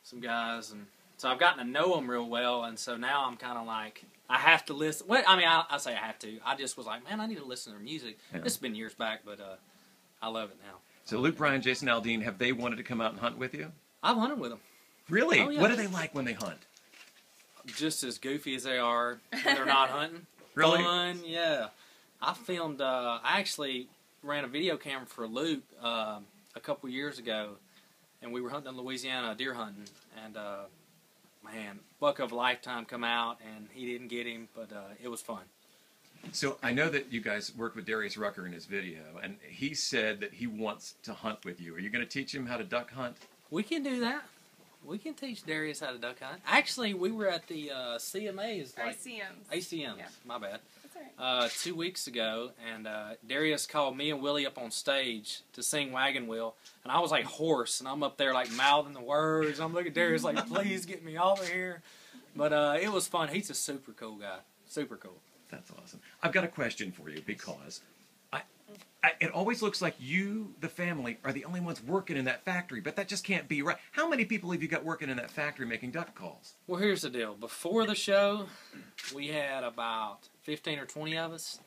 some guys, and so I've gotten to know them real well, and so now I'm kind of like, I have to listen. Well, I mean, I say I have to. I just was like, man, I need to listen to their music. Yeah. This has been years back, but I love it now. So Luke Bryan, Jason Aldean, have they wanted to come out and hunt with you? I've hunted with them. Really? Oh, yeah. What do they like when they hunt? Just as goofy as they are when they're not hunting. Really? Fun, yeah. I filmed, I actually ran a video camera for Luke a couple years ago, and we were hunting in Louisiana, deer hunting, and man, buck of a lifetime come out, and he didn't get him, but it was fun. So I know that you guys worked with Darius Rucker in his video, and he said that he wants to hunt with you. Are you going to teach him how to duck hunt? We can do that. We can teach Darius how to duck hunt. Actually, we were at the CMAs. Like, ACMs. Yeah. My bad. That's all right. 2 weeks ago, and Darius called me and Willie up on stage to sing Wagon Wheel, and I was like hoarse, and I'm up there like mouthing the words. I'm looking at Darius like, please get me off of here. But it was fun. He's a super cool guy. Super cool. That's awesome. I've got a question for you because it always looks like you, the family, are the only ones working in that factory, but that just can't be right. How many people have you got working in that factory making duck calls? Well, here's the deal. Before the show, we had about 15 or 20 of us.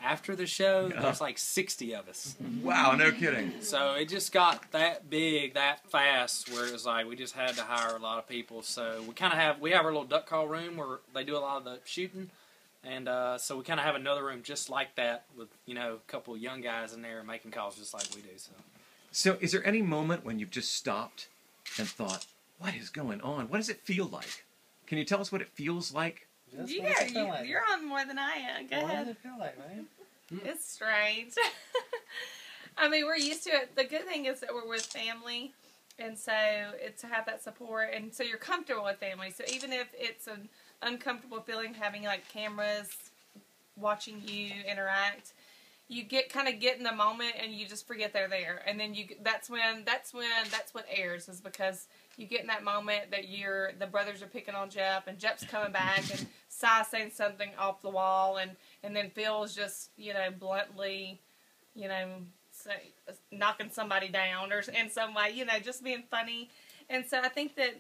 After the show, there's like 60 of us. Wow, no kidding. So it just got that big, that fast, where it was like we just had to hire a lot of people. So we have our little duck call room where they do a lot of the shooting. And so we kind of have another room just like that with, a couple of young guys in there making calls just like we do. So is there any moment when you've just stopped and thought, what is going on? What does it feel like? Can you tell us what it feels like? You're on more than I am. Go ahead. What does it feel like, man? It's strange. I mean, we're used to it. The good thing is that we're with family, and so it's to have that support, and so you're comfortable with family. So even if it's an uncomfortable feeling having like cameras watching you interact, you get in the moment and you just forget they're there, and then that's what airs, is because you get in that moment that the brothers are picking on Jeff, and Jeff's coming back, and Cy saying something off the wall, and then Phil's just bluntly knocking somebody down or in some way, just being funny. And so I think that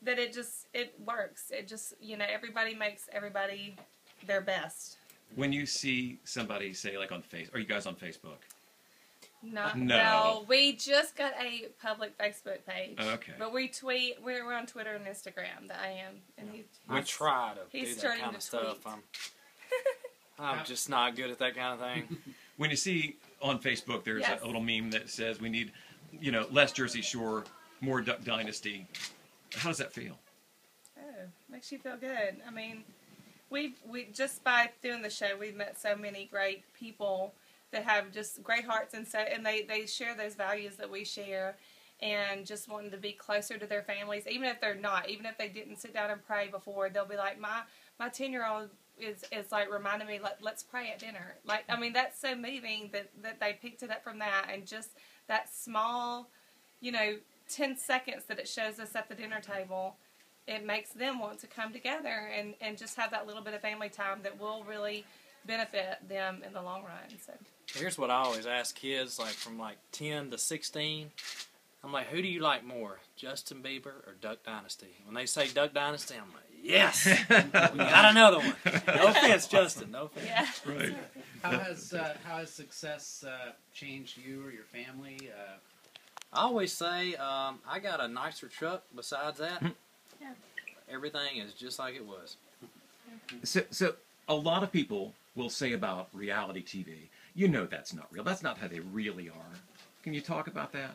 it works. It just, everybody makes everybody their best. When you see somebody, say, like on Facebook, are you guys on Facebook? No. We just got a public Facebook page. Okay. But we tweet. We're on Twitter and Instagram. That I am, and we try to do that starting kind of to stuff. I'm just not good at that kind of thing. When you see on Facebook, there's a little meme that says we need, less Jersey Shore, more Duck Dynasty. How does that feel? Oh, makes you feel good. I mean, we just by doing the show, we've met so many great people that have just great hearts, and they share those values that we share, and just wanting to be closer to their families, even if they're not, even if they didn't sit down and pray before, they'll be like, my 10-year-old is like reminding me, let's pray at dinner. Like, I mean, that's so moving that they picked it up from that, and just that small, 10 seconds that it shows us at the dinner table, it makes them want to come together and just have that little bit of family time that will really benefit them in the long run. So here's what I always ask kids, like from 10 to 16. I'm like, who do you like more, Justin Bieber or Duck Dynasty? When they say Duck Dynasty, I'm like, yes, we got another one. No offense, Justin. No offense. Yeah. Right. How has success changed you or your family? I always say I got a nicer truck besides that. Yeah. Everything is just like it was. So a lot of people will say about reality TV, that's not real. That's not how they really are. Can you talk about that?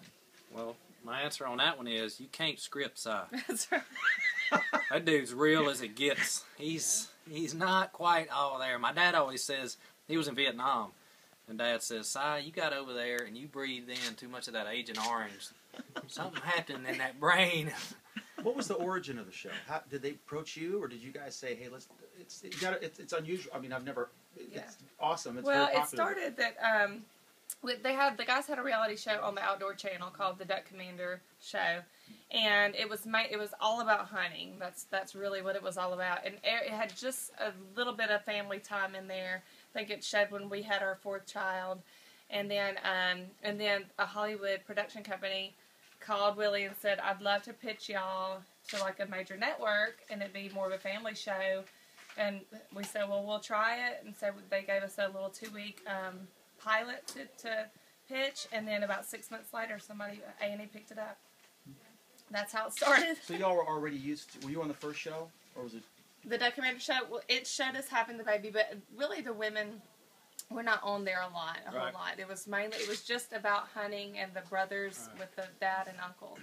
Well, my answer on that one is you can't script Si. That's right. That dude's real as it gets. He's not quite all there. My dad always says, he was in Vietnam, and Dad says, Si, you got over there and you breathed in too much of that Agent Orange. Something happened in that brain. What was the origin of the show? How, did they approach you, or did you guys say, "Hey, it's unusual"? I mean, it's awesome. It's very popular. It started that the guys had a reality show on the Outdoor Channel called the Duck Commander Show, and it was all about hunting. That's really what it was all about, and it had just a little bit of family time in there. I think it showed when we had our 4th child, and then a Hollywood production company called Willie and said, I'd love to pitch y'all to like a major network and it'd be more of a family show. And we said, well, we'll try it. And so they gave us a little 2-week pilot to pitch. And then about 6 months later, A&E picked it up. That's how it started. So y'all were already used to, were you on the first show? Or was it? The documentary show, well, it showed us having the baby, but really the women were not on there a whole lot. It was just about hunting and the brothers with the dad and uncle.